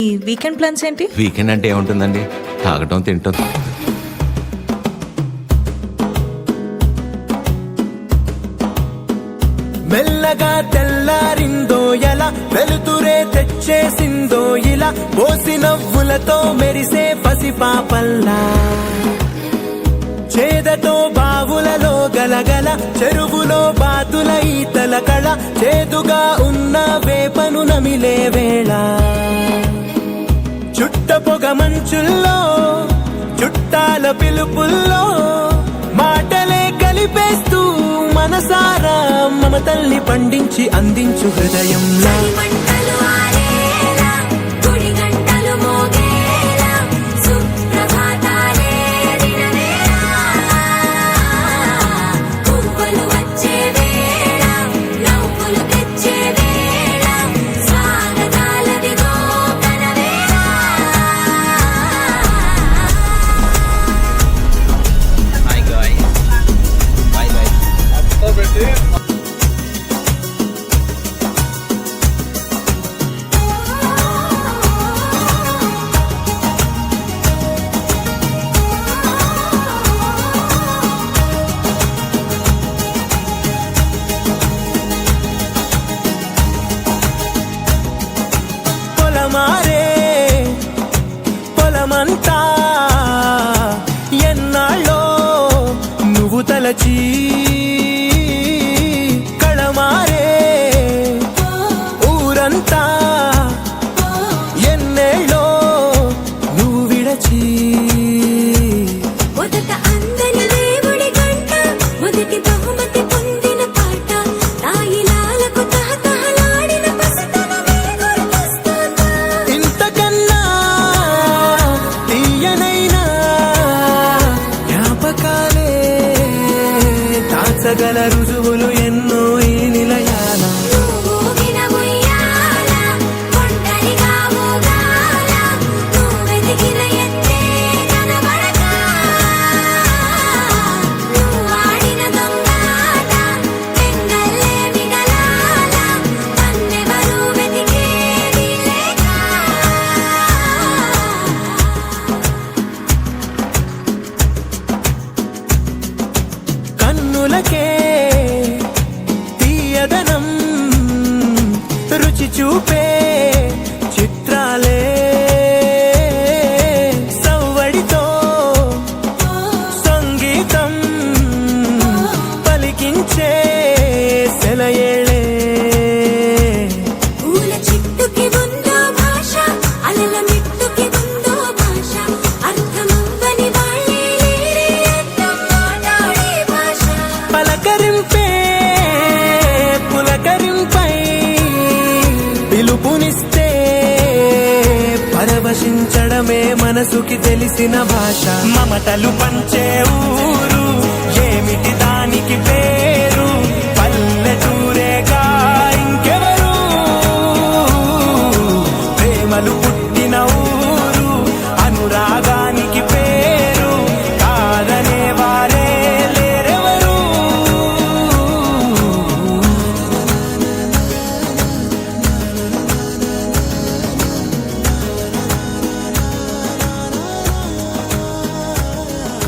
ఈ weekend plans ఏంటి? Weekend అంటే ఏముంటుందండి, తాగటం తింటాం. మెల్లగా తెల్లారిందో ఎలా, వెలుతురే తెచ్చేసిందో ఇలా, పోసి నవ్వులతో మెరిసే పసిపాపల్లా, చేదతో బావులలో గలగల, చెరువులో బాతుల ఈతల కళ, చేదుగా ఉన్న వేపను నమిలే వేళ, చుట్ట పొగ మంచుల్లో చుట్టాల పిలుపుల్లో మాటలే కలిపేస్తూ మనసారా మమతల్ని పండించి అందించు హృదయంలా. పొలమారే పొలమంతా ఎన్నాళ్ళో నువ్వు తలచి, కళమారే ఊరంతా ఎన్నేళ్ళో నువ్వు విడచి, గల రుజువులు ఎన్నో ఈ నిలయాల. కన్నులకే తీయదనం రుచి చూపే చిత్రాలే, సవ్వడితో సంగీతం పలికించే సెలయేళే, పలకరింపే పులకరింపై పిలుపునిస్తే పరవశించడమే మనసుకి తెలిసిన భాష, మమతలు పంచే ఊరు ఏమిటి దానికి పేరు.